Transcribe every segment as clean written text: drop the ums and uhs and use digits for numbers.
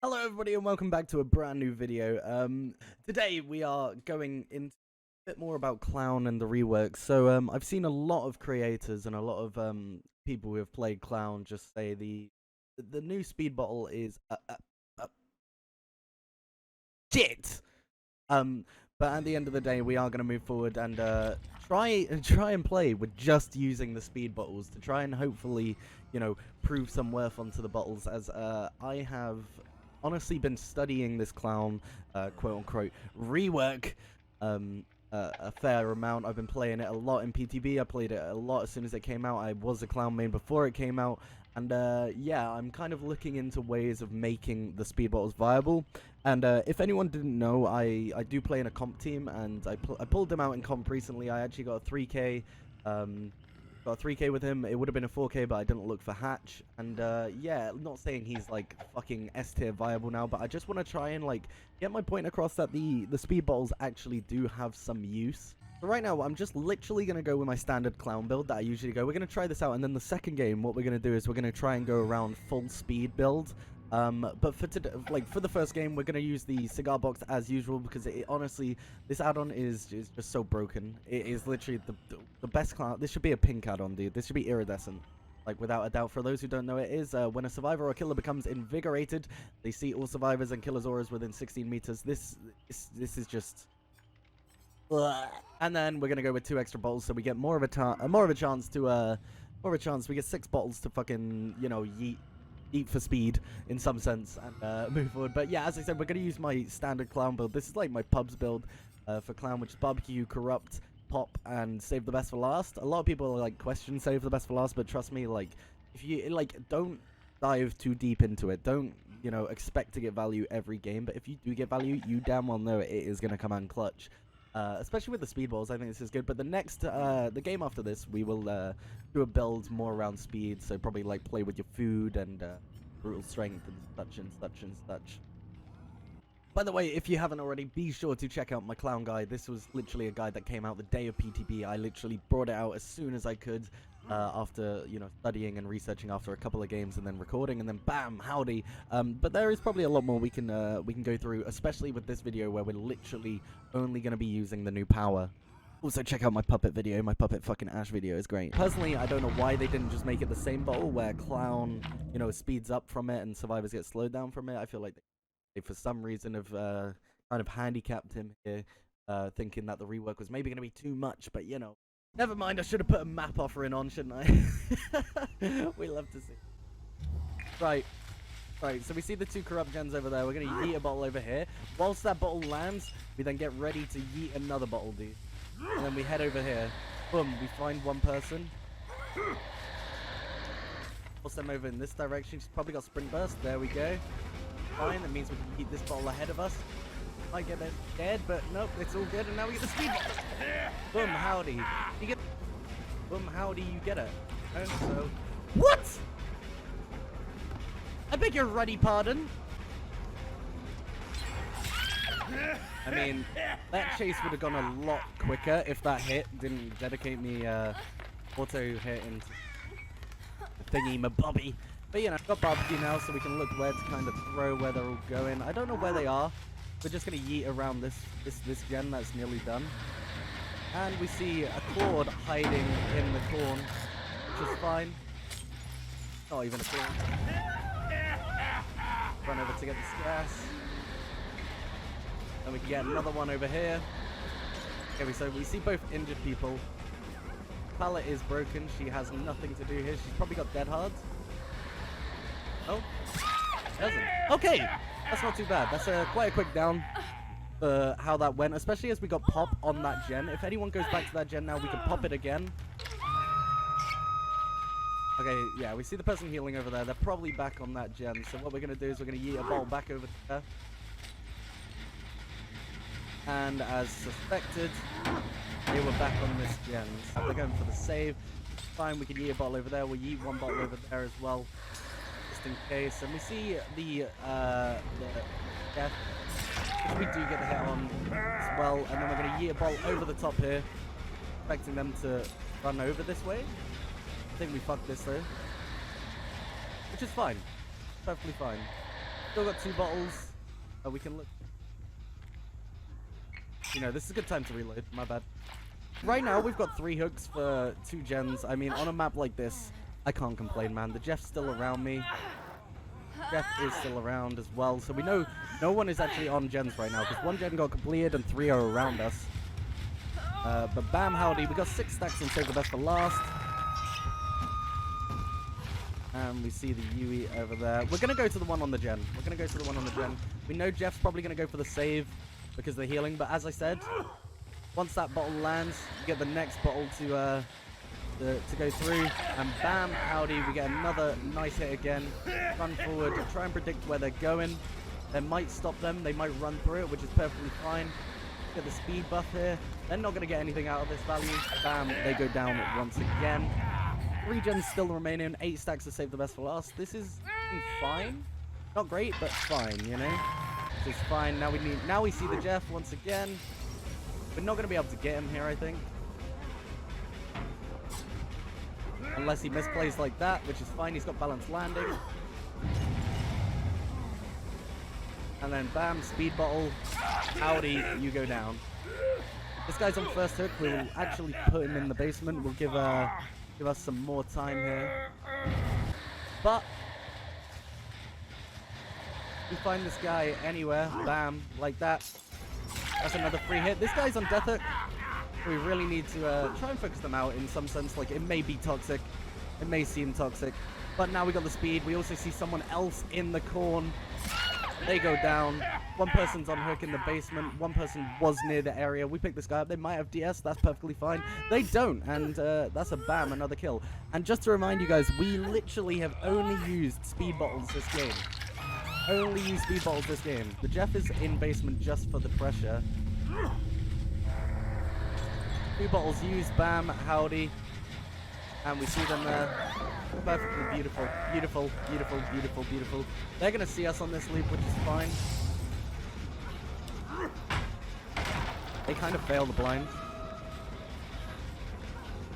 Hello everybody and welcome back to a brand new video. Today we are going into a bit more about Clown and the rework. So I've seen a lot of creators and a lot of people who have played Clown just say the new speed bottle is shit. But at the end of the day we are going to move forward and try and play with just using the speed bottles to try and hopefully, you know, prove some worth onto the bottles, as I have honestly been studying this Clown quote-unquote rework a fair amount. I've been playing it a lot in PTB. I played it a lot as soon as it came out. I was a Clown main before it came out, and yeah, I'm kind of looking into ways of making the speed bottles viable. And if anyone didn't know, I do play in a comp team, and I pulled them out in comp recently. I actually got a 3k got a 3k with him. It would have been a 4k, but I didn't look for Hatch. And yeah, not saying he's like fucking S tier viable now, but I just want to try and like get my point across that the speed bottles actually do have some use. So right now, I'm just literally going to go with my standard Clown build that I usually go. We're going to try this out, and then the second game, what we're going to do is we're going to try and go around full speed build. But for today, like for the first game, we're gonna use the cigar box as usual, because it honestly, this add-on is just so broken. It is literally the best Clown. This should be a pink add-on, dude. This should be iridescent, like without a doubt. For those who don't know, it is when a survivor or killer becomes invigorated, they see all survivors and killers' auras within 16 meters. This is just. And then we're gonna go with 2 extra bottles, so we get more of a chance to we get 6 bottles to fucking, you know, eat for speed in some sense, and move forward. But yeah, as I said, we're going to use my standard Clown build. This is like my pubs build for Clown, which is barbecue, corrupt, pop, and save the best for last. A lot of people like question save the best for last, but trust me, like, if you like, don't dive too deep into it. Don't, you know, expect to get value every game, but if you do get value, you damn well know it is going to come out clutch. Especially with the speedballs, I think this is good. But the next, the game after this, we will do a build more around speed. So probably like play with your food and brutal strength and such and such and such. By the way, if you haven't already, be sure to check out my Clown guide. This was literally a guide that came out the day of PTB. I literally brought it out as soon as I could, after, you know, studying and researching after a couple of games and then recording, and then bam, howdy. But there is probably a lot more we can go through, especially with this video where we're literally only going to be using the new power. Also, check out my puppet video. My puppet fucking Ash video is great. Personally, I don't know why they didn't just make it the same bottle where Clown, you know, speeds up from it and survivors get slowed down from it. I feel like they, for some reason, have kind of handicapped him here, thinking that the rework was maybe going to be too much, but, you know. Never mind, I should have put a map offering on, shouldn't I? We love to see. Right, so we see the 2 corrupt gens over there. We're going to yeet a bottle over here. Whilst that bottle lands, we then get ready to yeet another bottle, dude. And then we head over here. Boom, we find one person. Force them over in this direction. She's probably got sprint burst. There we go. Fine, that means we can keep this bottle ahead of us. Might get scared, but nope, it's all good. And now we get the speed bottle. Boom, howdy. You get. Boom, howdy, you get it. And so. What? I beg your ruddy pardon. I mean, that chase would have gone a lot quicker if that hit didn't dedicate me auto hit into the thingy my bobby. But you know, I've got barbecue now, so we can look where to kind of throw, where they're all going. I don't know where they are. We're just gonna yeet around this gen that's nearly done. And we see a Claude hiding in the corn, which is fine. Not even a corn. Run over to get the gas. And we can get another one over here. Okay, so we see both injured people. Pallet is broken. She has nothing to do here. She's probably got dead hards. Oh, she doesn't. Okay, that's not too bad. That's quite a quick down for how that went, especially as we got pop on that gen. If anyone goes back to that gen now, we can pop it again. Okay, yeah, we see the person healing over there. They're probably back on that gen. So what we're going to do is we're going to yeet a ball back over there. And as suspected, they were back on this gen. So they're going for the save. Fine, we can yeet a bottle over there. We'll yeet one bottle over there as well, just in case. And we see the death, which we do get the hit on as well. And then we're going to yeet a bottle over the top here, expecting them to run over this way. I think we fucked this though, which is fine. Perfectly fine. Still got 2 bottles. We can look. You know, this is a good time to reload. My bad. Right now, we've got 3 hooks for 2 gens. I mean, on a map like this, I can't complain, man. The Jeff's still around me. Jeff is still around as well. So we know no one is actually on gens right now because 1 gen got completed and 3 are around us. But bam, howdy. We got 6 stacks and save the best for last. And we see the Yui over there. We're going to go to the one on the gen. We're going to go to the one on the gen. We know Jeff's probably going to go for the save because they're healing. But as I said, once that bottle lands, you get the next bottle to go through. And bam, howdy, we get another nice hit again. Run forward, try and predict where they're going. They might stop them. They might run through it, which is perfectly fine. Get the speed buff here. They're not going to get anything out of this value. Bam, they go down once again. 3 gens still remaining. 8 stacks to save the best for last. This is fine. Not great, but fine, you know? This is fine. Now we see the Jeff once again. We're not going to be able to get him here, I think. Unless he misplays like that, which is fine. He's got balanced landing. And then bam, speed bottle. Howdy, you go down. This guy's on first hook. We'll actually put him in the basement. We'll give us some more time here. But we find this guy anywhere. Bam, like that. That's another free hit. This guy's on death hook. We really need to try and focus them out in some sense. Like, it may be toxic. It may seem toxic. But now we got the speed. We also see someone else in the corn. They go down. 1 person's on hook in the basement. 1 person was near the area. We picked this guy up. They might have DS. That's perfectly fine. They don't. And that's a bam, another kill. And just to remind you guys, we literally have only used speed bottles this game. Only used speed bottles this game. The Jeff is in basement just for the pressure. 2 bottles used, bam, howdy. And we see them there. Perfectly beautiful. Beautiful, beautiful, beautiful, beautiful. They're going to see us on this loop, which is fine. They kind of fail the blind.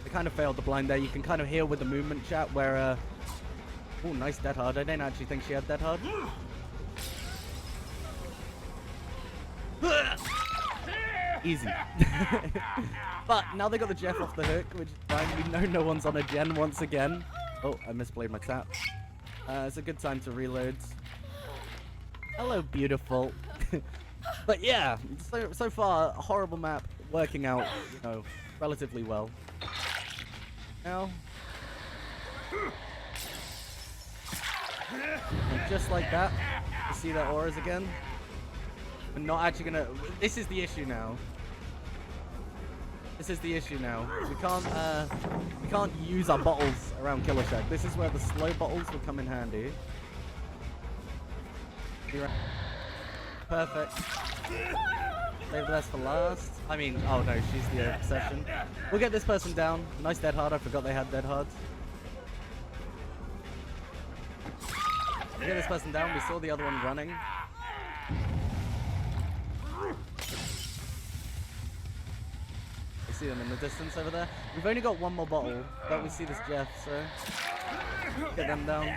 They kind of failed the blind there. You can kind of hear with the movement chat where... oh, nice dead hard. I didn't actually think she had dead hard. Easy. But now they got the Jeff off the hook, which is fine. We know no one's on a gen once again. Oh, I misplayed my tap. It's a good time to reload. Hello, beautiful. But yeah, so far, a horrible map working out, you know, relatively well. Now, and just like that, you see their auras again. We're not actually gonna. This is the issue now. This is the issue now. We can't use our bottles around Killer Shack. This is where the slow bottles will come in handy. Perfect. Save the best for last. I mean, oh no, she's the obsession. We'll get this person down. Nice dead hard. I forgot they had dead hards. We'll get this person down. We saw the other one running. See them in the distance over there. We've only got 1 more bottle, but we see this Jeff, so get them down.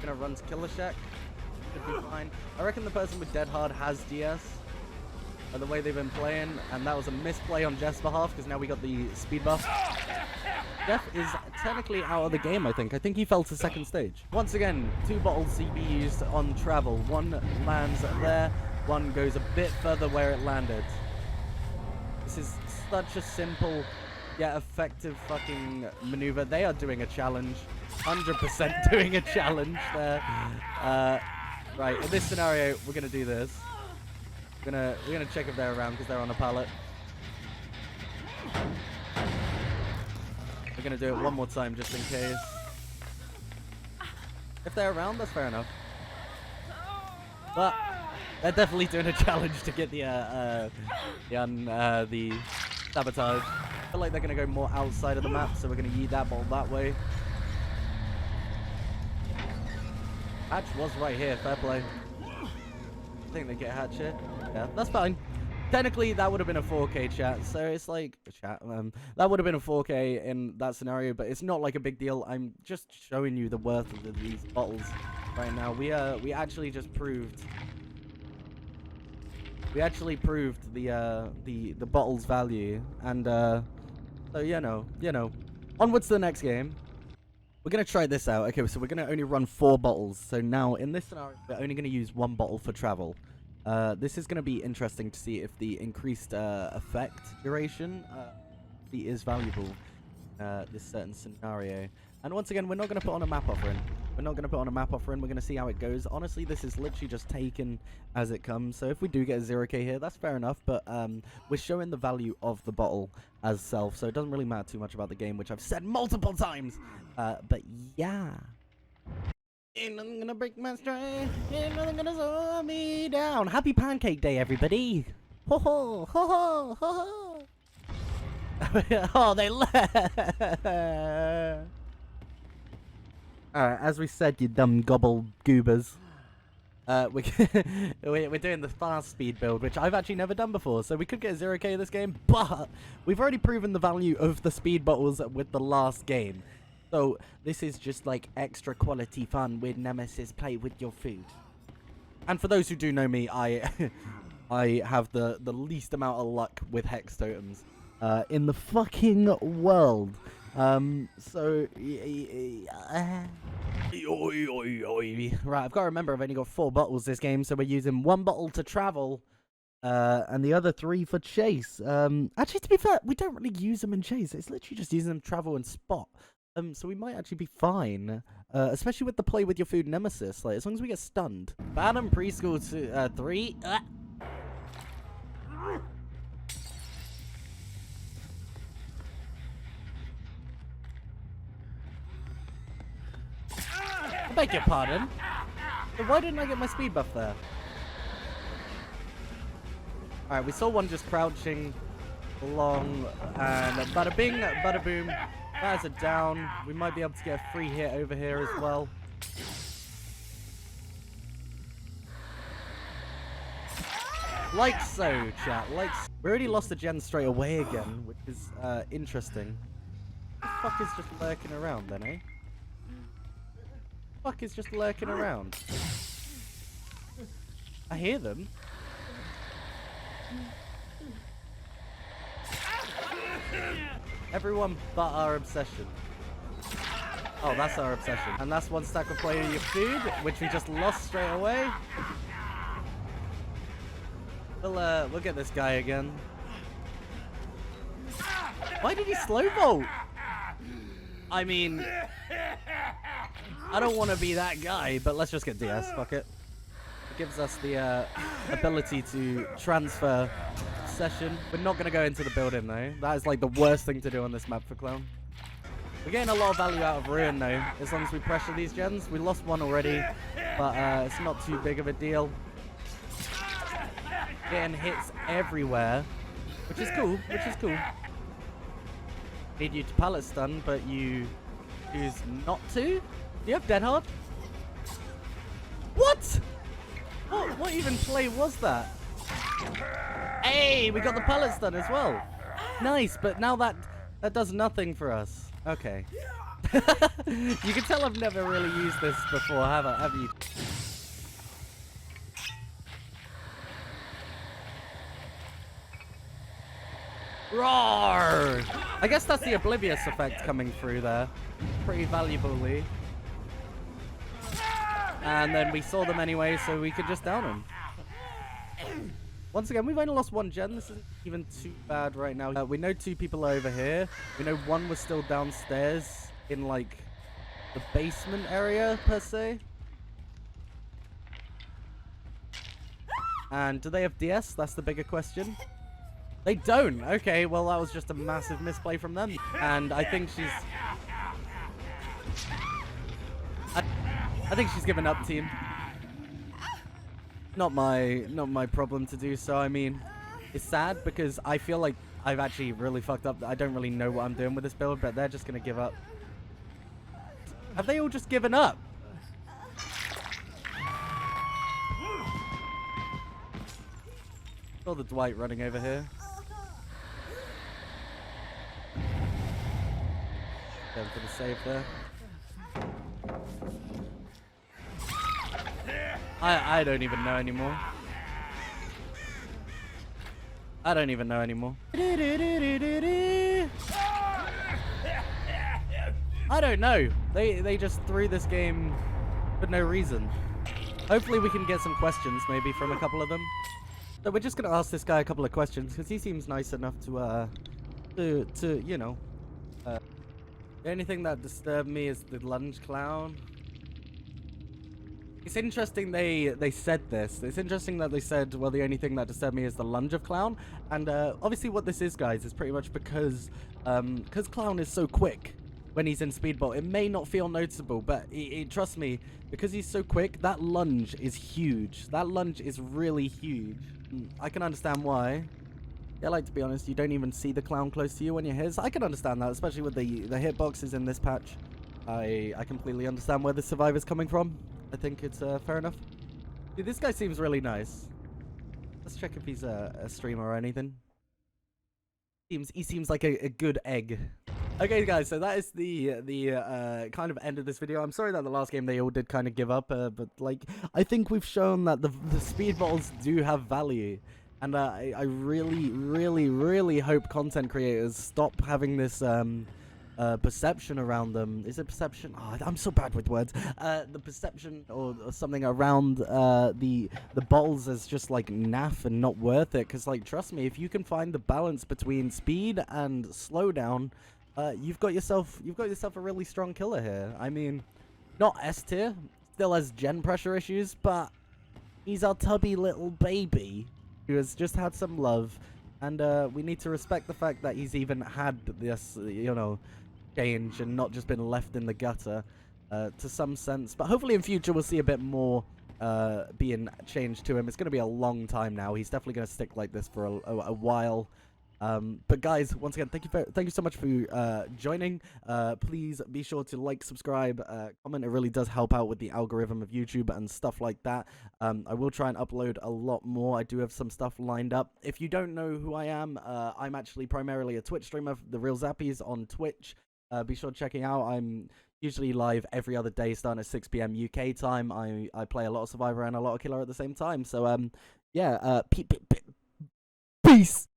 Gonna run to Killer Shack. Should be fine. I reckon the person with dead hard has DS by the way they've been playing, and that was a misplay on Jeff's behalf because now we got the speed buff. Jeff is technically out of the game, I think. I think he fell to 2nd stage. Once again, 2 bottles CB used on travel. 1 lands there, 1 goes a bit further where it landed. This is such a simple yet effective fucking maneuver. They are doing a challenge. 100% doing a challenge there. Right, in this scenario, we're gonna do this. We're gonna check if they're around because they're on a pallet. We're gonna do it 1 more time just in case. If they're around, that's fair enough. But they're definitely doing a challenge to get the sabotage. I feel like they're gonna go more outside of the map, so we're gonna yeet that ball that way. Hatch was right here, fair play. I think they get Hatch here. Yeah, that's fine. Technically, that would have been a 4K chat, so it's like that would have been a 4K in that scenario, but it's not like a big deal. I'm just showing you the worth of these bottles. right now. We actually just proved. We actually proved the bottle's value, and so you know, onwards to the next game. We're gonna try this out. Okay, so we're gonna only run 4 bottles. So now in this scenario, we're only gonna use 1 bottle for travel. This is gonna be interesting to see if the increased effect duration is valuable. This certain scenario. And once again, we're not going to put on a map offering. We're not going to put on a map offering. We're going to see how it goes. Honestly, this is literally just taken as it comes. So if we do get a 0k here, that's fair enough. But we're showing the value of the bottle as self. So it doesn't really matter too much about the game, which I've said multiple times. But yeah. Ain't nothing gonna break my stride. Ain't nothing gonna slow me down. Happy Pancake Day, everybody. Ho ho, ho ho, ho ho. Oh, they left. Alright, as we said, you dumb gobble goobers. We're doing the fast speed build, which I've actually never done before, so we could get a 0k this game, but we've already proven the value of the speed bottles with the last game. So this is just like extra quality fun with Nemesis play with your food. And for those who do know me, I have the least amount of luck with hex totems in the fucking world. So right, I've got to remember I've only got 4 bottles this game, so we're using 1 bottle to travel, and the other 3 for chase. Actually, to be fair, we don't really use them in chase. It's literally just using them to travel and spot. So we might actually be fine, especially with the play with your food nemesis. Like as long as we get stunned. Bantam preschool to 3. I beg your pardon. So why didn't I get my speed buff there? Alright, we saw one just crouching along, and bada bing, bada boom. That's a down. We might be able to get a free hit over here as well. Like so, chat. Like so. We already lost the gen straight away again, which is interesting. What the fuck is just lurking around then, eh? Fuck is just lurking around. I hear them. Everyone but our obsession. Oh, that's our obsession. And that's 1 stack of play of your food, which we just lost straight away. We'll get this guy again. Why did he slow vault? I mean, I don't want to be that guy, but let's just get DS. Fuck it. It gives us the ability to transfer session. We're not going to go into the building though. That is like the worst thing to do on this map for Clown. We're getting a lot of value out of Ruin though, as long as we pressure these gens. We lost 1 already, but it's not too big of a deal. Getting hits everywhere, which is cool, Need you to pallet stun, but you choose not to? Do you have Dead Hard? What? What even play was that? Hey, we got the pallet stun as well. Nice, but now that does nothing for us. Okay. You can tell I've never really used this before, have you? Roar! I guess that's the Oblivious effect coming through there. Pretty valuably. And then we saw them anyway, so we could just down them. Once again, we've only lost 1 gen. This isn't even too bad right now. We know 2 people are over here. We know 1 was still downstairs in, like, the basement area, per se. And do they have DS? That's the bigger question. They don't. Okay, well, that was just a massive misplay from them. And I think she's... I think she's given up, team. Not my problem to do so. I mean, it's sad because I feel like I've actually really fucked up. I don't really know what I'm doing with this build, but they're just gonna give up. Have they all just given up? Saw the Dwight running over here. Going for the save there. I don't even know anymore. I don't even know anymore. I don't know. They just threw this game for no reason. Hopefully we can get some questions maybe from a couple of them. So we're just gonna ask this guy a couple of questions because he seems nice enough to you know. The only thing that disturbed me is the lunge clown. It's interesting they said this. It's interesting that they said, well, the only thing that disturbed me is the lunge of Clown. And obviously what this is, guys, is pretty much because Clown is so quick when he's in Speedball. It may not feel noticeable, but trust me, because he's so quick, that lunge is huge. That lunge is really huge. I can understand why. Yeah, like, to be honest, you don't even see the Clown close to you when you're his. I can understand that, especially with the hitboxes in this patch. I completely understand where the survivor's coming from. I think it's fair enough. Dude, this guy seems really nice. Let's check if he's a streamer or anything. He seems like a good egg. Okay, guys, so that is the kind of end of this video. I'm sorry that the last game they all did kind of give up, but like I think we've shown that the speedballs do have value, and I really hope content creators stop having this perception around them. Is it perception? Oh, I'm so bad with words. The perception or something around the bottles is just like naff and not worth it. Because like, trust me, if you can find the balance between speed and slowdown, you've got yourself a really strong killer here. I mean, not S tier, still has gen pressure issues, but he's our tubby little baby who has just had some love. And we need to respect the fact that he's even had this, you know, change and not just been left in the gutter to some sense. But hopefully in future we'll see a bit more being changed to him. It's going to be a long time now. He's definitely going to stick like this for a while. But guys, once again, thank you so much for joining. Please be sure to like, subscribe, comment. It really does help out with the algorithm of YouTube and stuff like that. I will try and upload a lot more. I do have some stuff lined up. If you don't know who I am, I'm actually primarily a Twitch streamer, TheRealZappies on Twitch. Be sure to check it out. I'm usually live every other day starting at 6 PM UK time. I play a lot of Survivor and a lot of Killer at the same time. So yeah, peace.